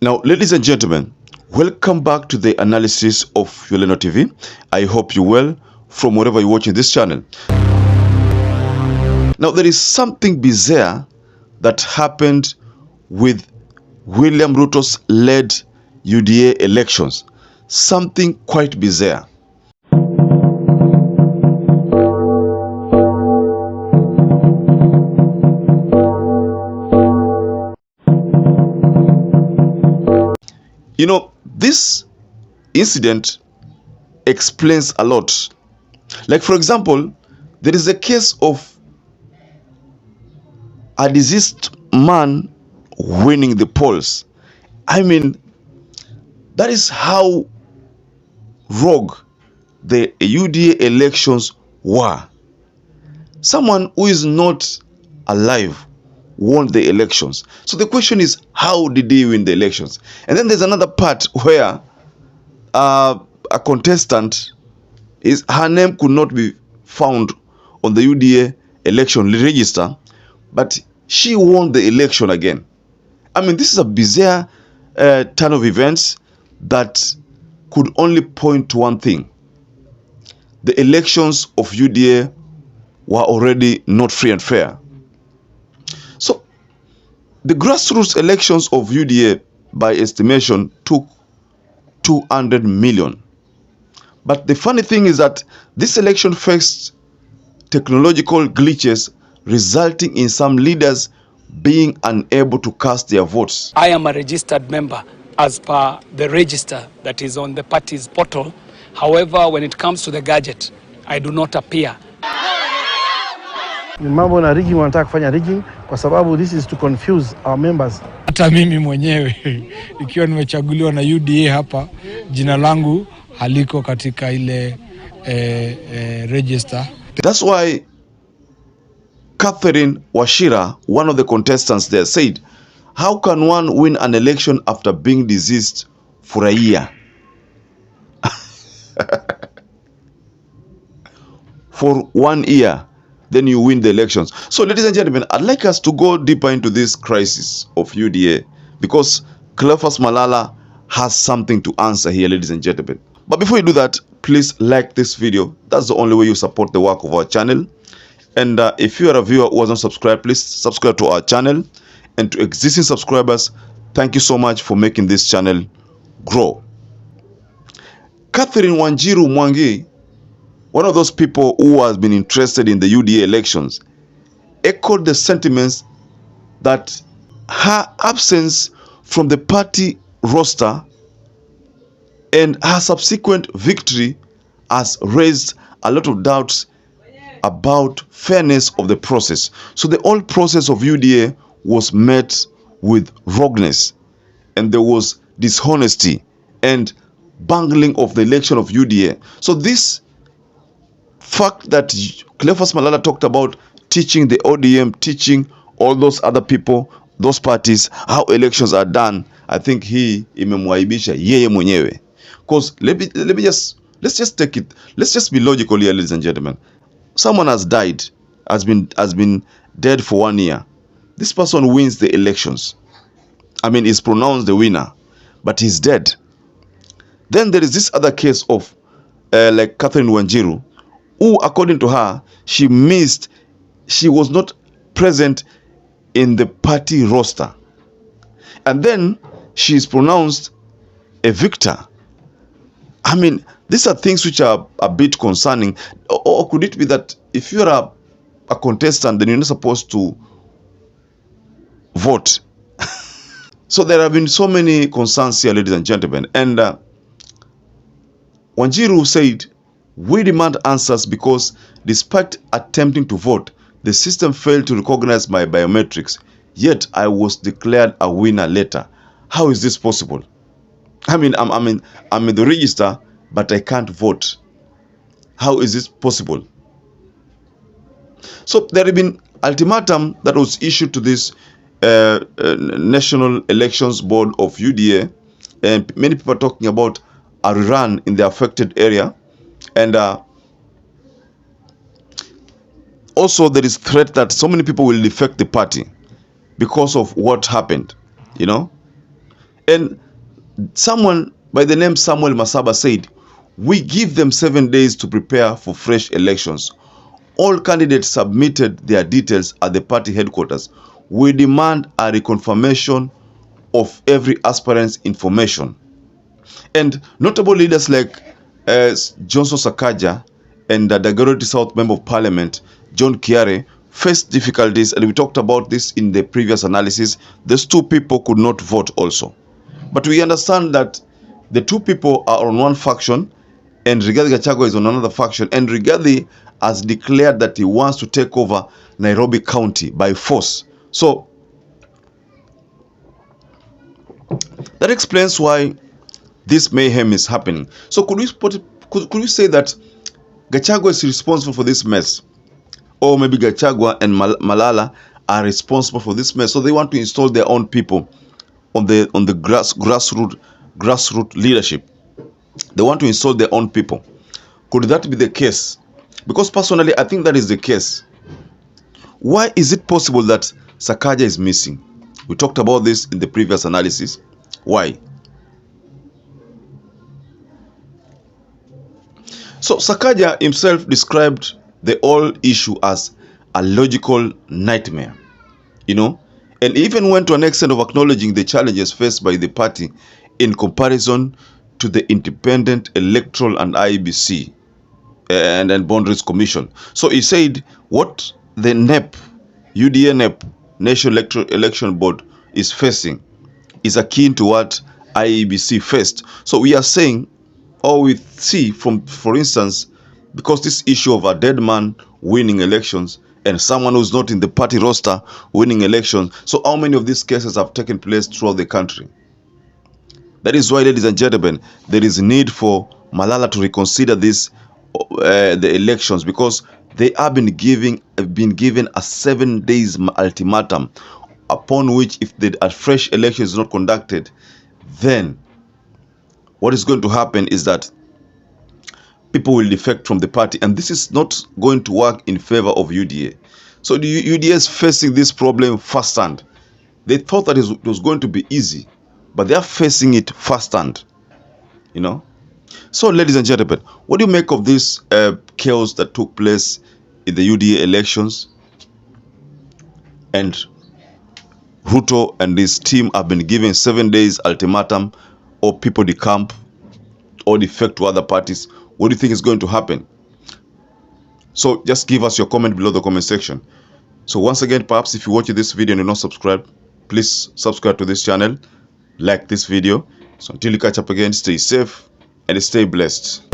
Now, ladies and gentlemen, welcome back to the analysis of YOLENO TV. I hope you're well from wherever you're watching this channel. Now, there is something bizarre that happened with William Ruto's led UDA elections. Something quite bizarre. You know, this incident explains a lot. Like, for example, there is a case of a deceased man winning the polls. I mean, that is how rogue the UDA elections were. Someone who is not alive won the elections. So the question is, how did they win the elections? And then there's another part where a contestant, her name could not be found on the UDA election register, but she won the election again. I mean, this is a bizarre turn of events that could only point to one thing. The elections of UDA were already not free and fair. So, the grassroots elections of UDA, by estimation, took 200 million. But the funny thing is that this election faced technological glitches, resulting in some leaders being unable to cast their votes. I am a registered member as per the register that is on the party's portal. However, when it comes to the gadget, I do not appear. Mambo na rigging, wanataka kufanya rigging kwa sababu this is to confuse our members. Hata mimi mwenyewe ikiwa nimechaguliwa na UDA hapa, jina langu haliko katika ile register. That's why Catherine Washira, one of the contestants there, said, how can one win an election after being deceased for a year? For 1 year, then you win the elections. So, ladies and gentlemen, I'd like us to go deeper into this crisis of UDA, because Cleophas Malala has something to answer here, ladies and gentlemen. But before you do that, please like this video. That's the only way you support the work of our channel. And if you are a viewer who hasn't subscribed, please subscribe to our channel. And to existing subscribers, thank you so much for making this channel grow. Catherine Wanjiru Mwangi, one of those people who has been interested in the UDA elections, echoed the sentiments that her absence from the party roster and her subsequent victory has raised a lot of doubts about fairness of the process. So the whole process of UDA was met with rogueness, and there was dishonesty and bungling of the election of UDA. So this fact that Cleophas Malala talked about teaching the ODM, teaching all those other people, those parties, how elections are done, I think he imemwaibisha yeye mwenyewe. Because let's just be logical here, ladies and gentlemen. Someone has died, has been dead for 1 year. This person wins the elections. I mean, is pronounced the winner, but he's dead. Then there is this other case of like Catherine Wanjiru, who, according to her, she was not present in the party roster. And then she is pronounced a victor. I mean, these are things which are a bit concerning. Or could it be that if you're a contestant, then you're not supposed to vote? So there have been so many concerns here, ladies and gentlemen. And Wanjiru said, we demand answers because despite attempting to vote, the system failed to recognize my biometrics, yet I was declared a winner later. How is this possible? I mean, I'm in the register, but I can't vote. How is this possible? So there have been ultimatum that was issued to this National Elections Board of UDA, and many people are talking about a rerun in the affected area, and also there is threat that so many people will defect the party because of what happened, you know. And someone by the name Samuel Masaba said, "We give them 7 days to prepare for fresh elections. All candidates submitted their details at the party headquarters. We demand a reconfirmation of every aspirant's information." And notable leaders like Johnson Sakaja and the Dagoretti South Member of Parliament, John Kiare, faced difficulties, and we talked about this in the previous analysis. These two people could not vote also. But we understand that the two people are on one faction and Rigathi Gachagua is on another faction, and Rigathi has declared that he wants to take over Nairobi County by force. So that explains why this mayhem is happening. So could we say that Gachagua is responsible for this mess? Or maybe Gachagua and Malala are responsible for this mess, so they want to install their own people on the grassroots leadership. They want to install their own people. Could that be the case? Because personally, I think that is the case. Why is it possible that Sakaja is missing? We talked about this in the previous analysis. Why? So Sakaja himself described the whole issue as a logical nightmare, and even went to an extent of acknowledging the challenges faced by the party in comparison to the Independent Electoral and IEBC and Boundaries Commission. So he said what the UDA NEP, National Election Board, is facing is akin to what IEBC faced. So we are saying, or we see for instance, because this issue of a dead man winning elections and someone who's not in the party roster winning elections, so how many of these cases have taken place throughout the country? That is why, ladies and gentlemen, there is need for Malala to reconsider this, the elections, because they have been given a 7 days ultimatum, upon which if a fresh election is not conducted, then what is going to happen is that people will defect from the party, and this is not going to work in favor of UDA. So the UDA is facing this problem firsthand. They thought that it was going to be easy, but they are facing it firsthand. So, ladies and gentlemen, what do you make of this chaos that took place in the UDA elections? And RUTO and his team have been given 7 days ultimatum, or people decamp or defect to other parties. What do you think is going to happen? So just give us your comment below the comment section. So once again, perhaps if you watch this video and you're not subscribed, please subscribe to this channel, like this video. So until you catch up again, stay safe and stay blessed.